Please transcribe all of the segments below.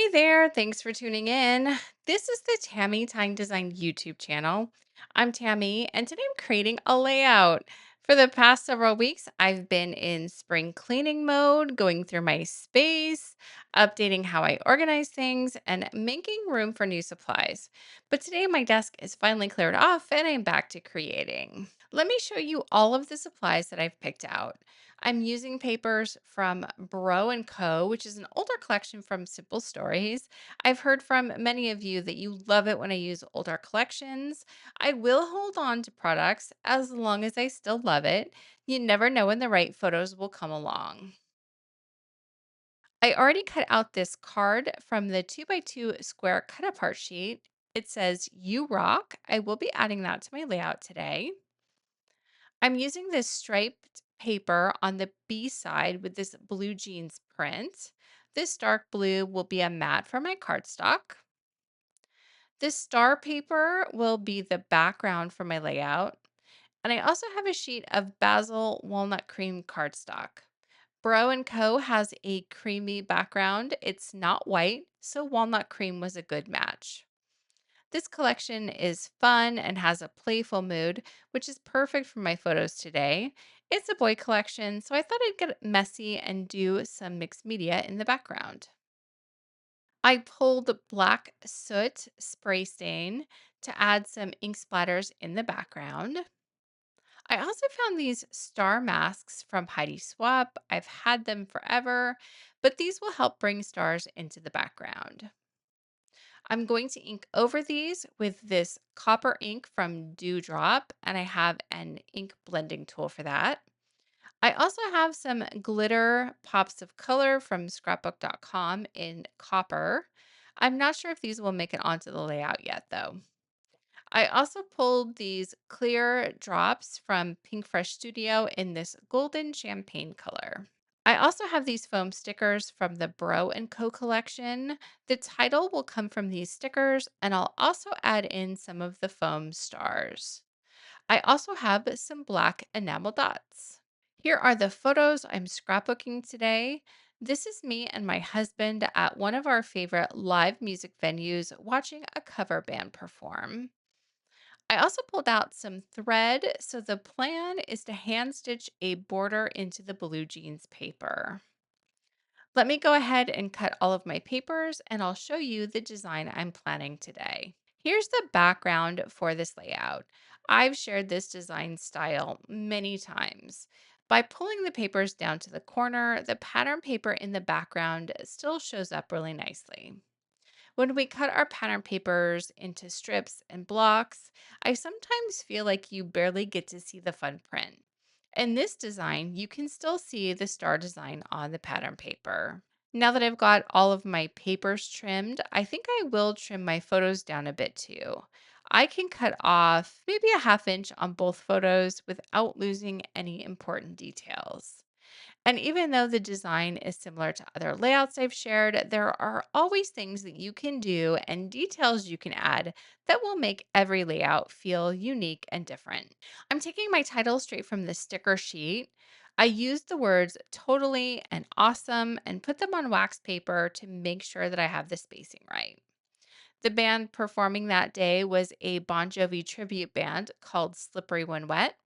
Hey there, thanks for tuning in. This is the Tammy Tine Design YouTube channel. I'm Tammy, and today I'm creating a layout. For the past several weeks, I've been in spring cleaning mode, going through my space, updating how I organize things, and making room for new supplies. But today, my desk is finally cleared off, and I'm back to creating. Let me show you all of the supplies that I've picked out. I'm using papers from Bro& and Co., which is an older collection from Simple Stories. I've heard from many of you that you love it when I use older collections. I will hold on to products as long as I still love it. You never know when the right photos will come along. I already cut out this card from the 2x2 square cut apart sheet. It says, "You rock." I will be adding that to my layout today. I'm using this striped paper on the B side with this blue jeans print. This dark blue will be a mat for my cardstock. This star paper will be the background for my layout. And I also have a sheet of basil walnut cream cardstock. Bro& and Co. has a creamy background. It's not white, so walnut cream was a good match. This collection is fun and has a playful mood, which is perfect for my photos today. It's a boy collection, so I thought I'd get messy and do some mixed media in the background. I pulled black soot spray stain to add some ink splatters in the background. I also found these star masks from Heidi Swap. I've had them forever, but these will help bring stars into the background. I'm going to ink over these with this copper ink from Dewdrop, and I have an ink blending tool for that. I also have some glitter pops of color from scrapbook.com in copper. I'm not sure if these will make it onto the layout yet, though. I also pulled these clear drops from Pink Fresh Studio in this golden champagne color. I also have these foam stickers from the Bro& and Co. collection. The title will come from these stickers, and I'll also add in some of the foam stars. I also have some black enamel dots. Here are the photos I'm scrapbooking today. This is me and my husband at one of our favorite live music venues watching a cover band perform. I also pulled out some thread, so the plan is to hand stitch a border into the blue jeans paper. Let me go ahead and cut all of my papers and I'll show you the design I'm planning today. Here's the background for this layout. I've shared this design style many times. By pulling the papers down to the corner, the pattern paper in the background still shows up really nicely. When we cut our pattern papers into strips and blocks, I sometimes feel like you barely get to see the fun print. In this design, you can still see the star design on the pattern paper. Now that I've got all of my papers trimmed, I think I will trim my photos down a bit too. I can cut off maybe a half inch on both photos without losing any important details. And even though the design is similar to other layouts I've shared, there are always things that you can do and details you can add that will make every layout feel unique and different. I'm taking my title straight from the sticker sheet. I used the words totally and awesome and put them on wax paper to make sure that I have the spacing right. The band performing that day was a Bon Jovi tribute band called Slippery When Wet.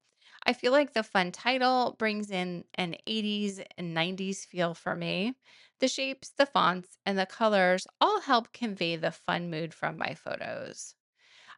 I feel like the fun title brings in an 80s and 90s feel for me. The shapes, the fonts, and the colors all help convey the fun mood from my photos.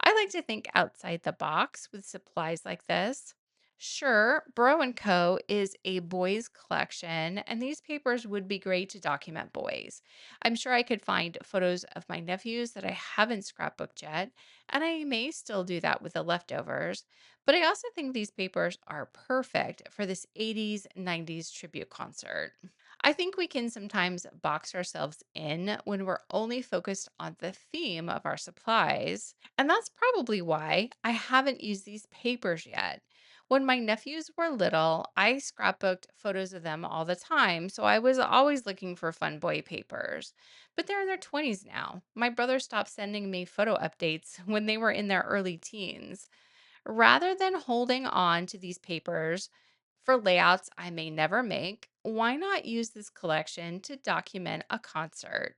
I like to think outside the box with supplies like this. Sure, Bro& and Co. is a boys collection, and these papers would be great to document boys. I'm sure I could find photos of my nephews that I haven't scrapbooked yet, and I may still do that with the leftovers. But I also think these papers are perfect for this 80s, 90s tribute concert. I think we can sometimes box ourselves in when we're only focused on the theme of our supplies. And that's probably why I haven't used these papers yet. When my nephews were little, I scrapbooked photos of them all the time, so I was always looking for fun boy papers. But they're in their 20s now. My brother stopped sending me photo updates when they were in their early teens. Rather than holding on to these papers for layouts I may never make, why not use this collection to document a concert?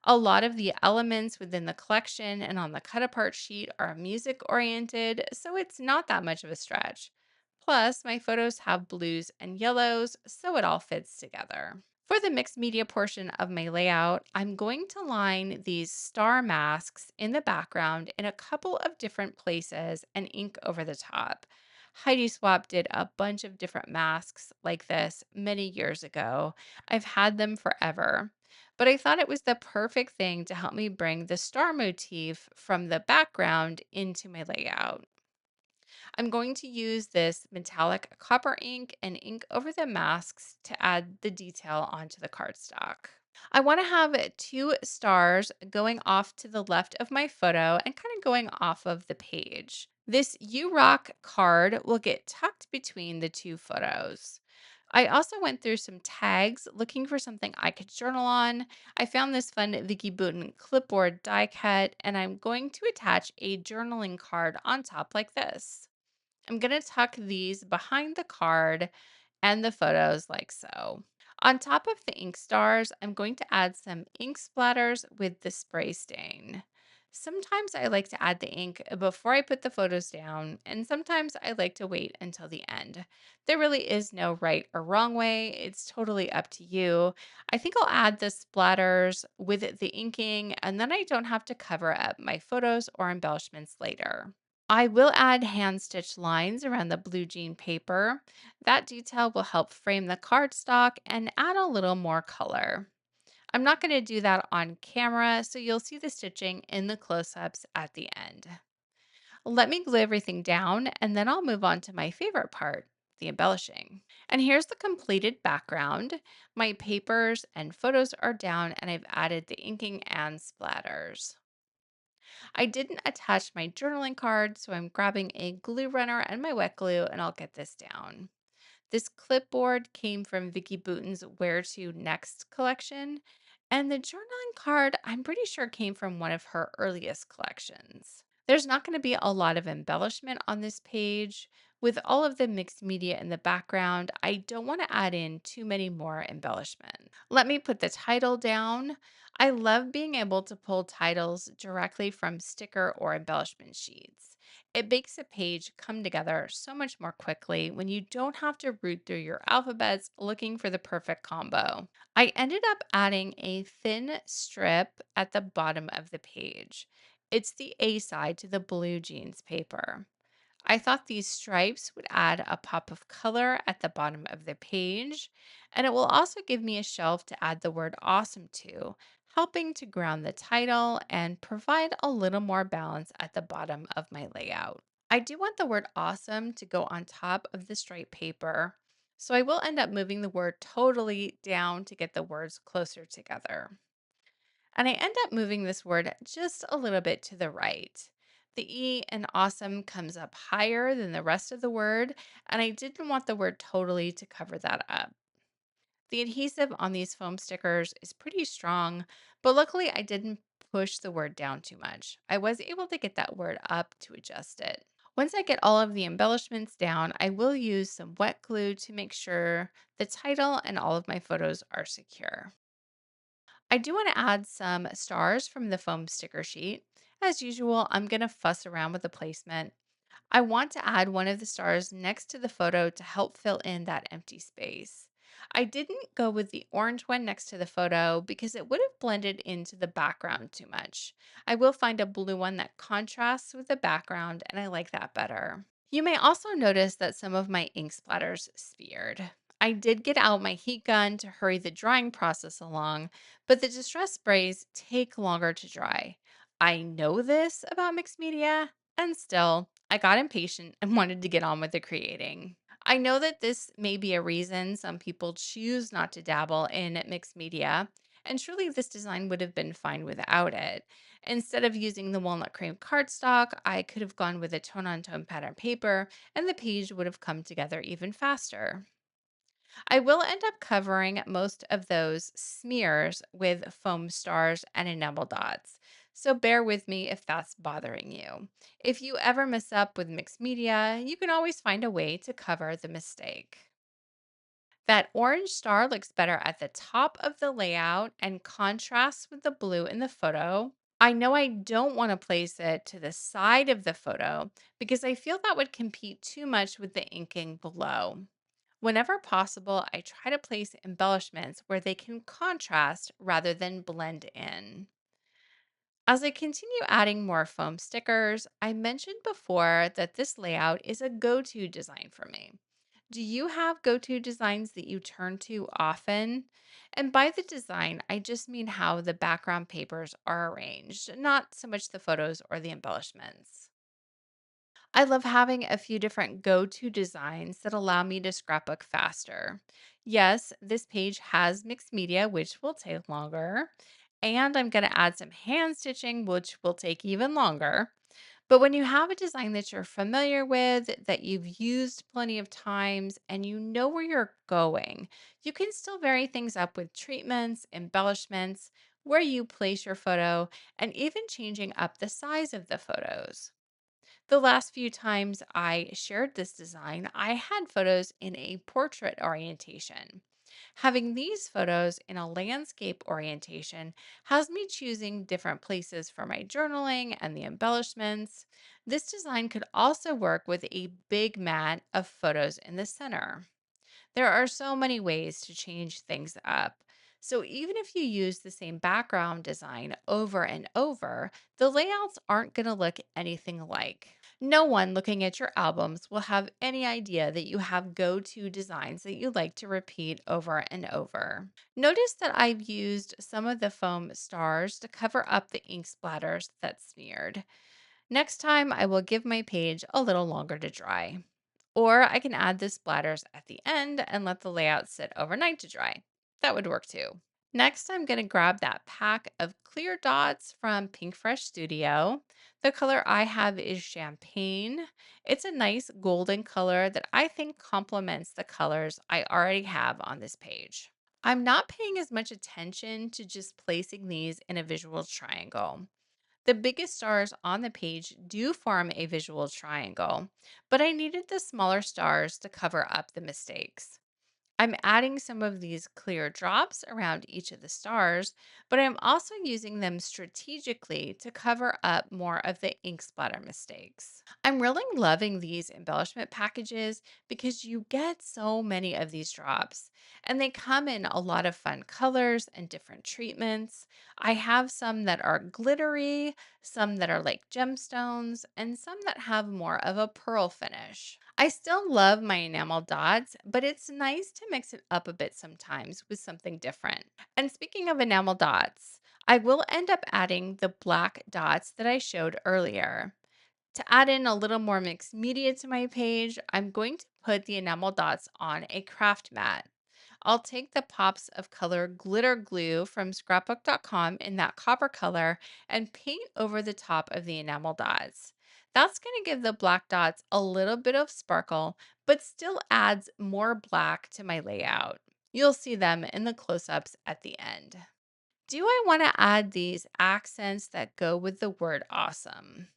A lot of the elements within the collection and on the cut apart sheet are music oriented, so it's not that much of a stretch. Plus, my photos have blues and yellows, so it all fits together. For the mixed media portion of my layout, I'm going to line these star masks in the background in a couple of different places and ink over the top. Heidi Swap did a bunch of different masks like this many years ago. I've had them forever, but I thought it was the perfect thing to help me bring the star motif from the background into my layout. I'm going to use this metallic copper ink and ink over the masks to add the detail onto the cardstock. I want to have two stars going off to the left of my photo and kind of going off of the page. This You Rock card will get tucked between the two photos. I also went through some tags looking for something I could journal on. I found this fun Vicky Bouton clipboard die cut, and I'm going to attach a journaling card on top like this. I'm going to tuck these behind the card and the photos like so. On top of the ink stars, I'm going to add some ink splatters with the spray stain. Sometimes I like to add the ink before I put the photos down, and sometimes I like to wait until the end. There really is no right or wrong way, it's totally up to you. I think I'll add the splatters with the inking, and then I don't have to cover up my photos or embellishments later. I will add hand stitched lines around the blue jean paper. That detail will help frame the cardstock and add a little more color. I'm not going to do that on camera, so you'll see the stitching in the close ups at the end. Let me glue everything down and then I'll move on to my favorite part, the embellishing. And here's the completed background. My papers and photos are down and I've added the inking and splatters. I didn't attach my journaling card, so I'm grabbing a glue runner and my wet glue and I'll get this down. This clipboard came from Vicky Bouton's Where to Next collection, and the journaling card I'm pretty sure came from one of her earliest collections. There's not going to be a lot of embellishment on this page. With all of the mixed media in the background, I don't want to add in too many more embellishments. Let me put the title down. I love being able to pull titles directly from sticker or embellishment sheets. It makes a page come together so much more quickly when you don't have to root through your alphabets looking for the perfect combo. I ended up adding a thin strip at the bottom of the page. It's the A side to the blue jeans paper. I thought these stripes would add a pop of color at the bottom of the page, and it will also give me a shelf to add the word awesome to, helping to ground the title and provide a little more balance at the bottom of my layout. I do want the word awesome to go on top of the striped paper, so I will end up moving the word totally down to get the words closer together. And I end up moving this word just a little bit to the right. The E in awesome comes up higher than the rest of the word, and I didn't want the word totally to cover that up. The adhesive on these foam stickers is pretty strong, but luckily I didn't push the word down too much. I was able to get that word up to adjust it. Once I get all of the embellishments down, I will use some wet glue to make sure the title and all of my photos are secure. I do want to add some stars from the foam sticker sheet. As usual, I'm going to fuss around with the placement. I want to add one of the stars next to the photo to help fill in that empty space. I didn't go with the orange one next to the photo because it would have blended into the background too much. I will find a blue one that contrasts with the background, and I like that better. You may also notice that some of my ink splatters smeared. I did get out my heat gun to hurry the drying process along, but the distress sprays take longer to dry. I know this about mixed media, and still, I got impatient and wanted to get on with the creating. I know that this may be a reason some people choose not to dabble in mixed media, and truly this design would have been fine without it. Instead of using the walnut cream cardstock, I could have gone with a tone on tone pattern paper, and the page would have come together even faster. I will end up covering most of those smears with foam stars and enamel dots. So bear with me if that's bothering you. If you ever mess up with mixed media, you can always find a way to cover the mistake. That orange star looks better at the top of the layout and contrasts with the blue in the photo. I know I don't want to place it to the side of the photo because I feel that would compete too much with the inking below. Whenever possible, I try to place embellishments where they can contrast rather than blend in. As I continue adding more foam stickers, I mentioned before that this layout is a go to design for me. Do you have go to designs that you turn to often? And by the design, I just mean how the background papers are arranged, not so much the photos or the embellishments. I love having a few different go to designs that allow me to scrapbook faster. Yes, this page has mixed media, which will take longer. And I'm going to add some hand stitching, which will take even longer. But when you have a design that you're familiar with, that you've used plenty of times, and you know where you're going, you can still vary things up with treatments, embellishments, where you place your photo, and even changing up the size of the photos. The last few times I shared this design, I had photos in a portrait orientation. Having these photos in a landscape orientation has me choosing different places for my journaling and the embellishments. This design could also work with a big mat of photos in the center. There are so many ways to change things up. So even if you use the same background design over and over, the layouts aren't going to look anything alike. No one looking at your albums will have any idea that you have go to designs that you like to repeat over and over. Notice that I've used some of the foam stars to cover up the ink splatters that smeared. Next time, I will give my page a little longer to dry. Or I can add the splatters at the end and let the layout sit overnight to dry. That would work too. Next, I'm going to grab that pack of clear dots from Pink Fresh Studio. The color I have is champagne. It's a nice golden color that I think complements the colors I already have on this page. I'm not paying as much attention to just placing these in a visual triangle. The biggest stars on the page do form a visual triangle, but I needed the smaller stars to cover up the mistakes. I'm adding some of these clear drops around each of the stars, but I'm also using them strategically to cover up more of the ink splatter mistakes. I'm really loving these embellishment packages because you get so many of these drops and they come in a lot of fun colors and different treatments. I have some that are glittery, some that are like gemstones, and some that have more of a pearl finish. I still love my enamel dots, but it's nice to mix it up a bit sometimes with something different. And speaking of enamel dots, I will end up adding the black dots that I showed earlier. To add in a little more mixed media to my page, I'm going to put the enamel dots on a craft mat. I'll take the pops of color glitter glue from scrapbook.com in that copper color and paint over the top of the enamel dots. That's going to give the black dots a little bit of sparkle, but still adds more black to my layout. You'll see them in the close ups at the end. Do I want to add these accents that go with the word awesome?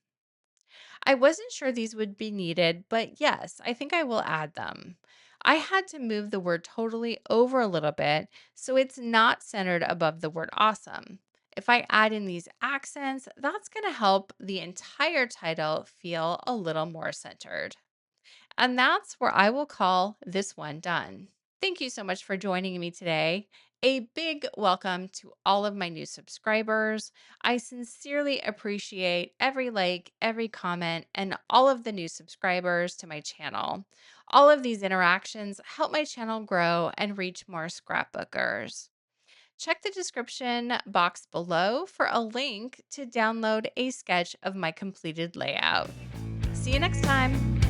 I wasn't sure these would be needed, but yes, I think I will add them. I had to move the word totally over a little bit so it's not centered above the word awesome. If I add in these accents, that's going to help the entire title feel a little more centered. And that's where I will call this one done. Thank you so much for joining me today. A big welcome to all of my new subscribers. I sincerely appreciate every like, every comment, and all of the new subscribers to my channel. All of these interactions help my channel grow and reach more scrapbookers. Check the description box below for a link to download a sketch of my completed layout. See you next time.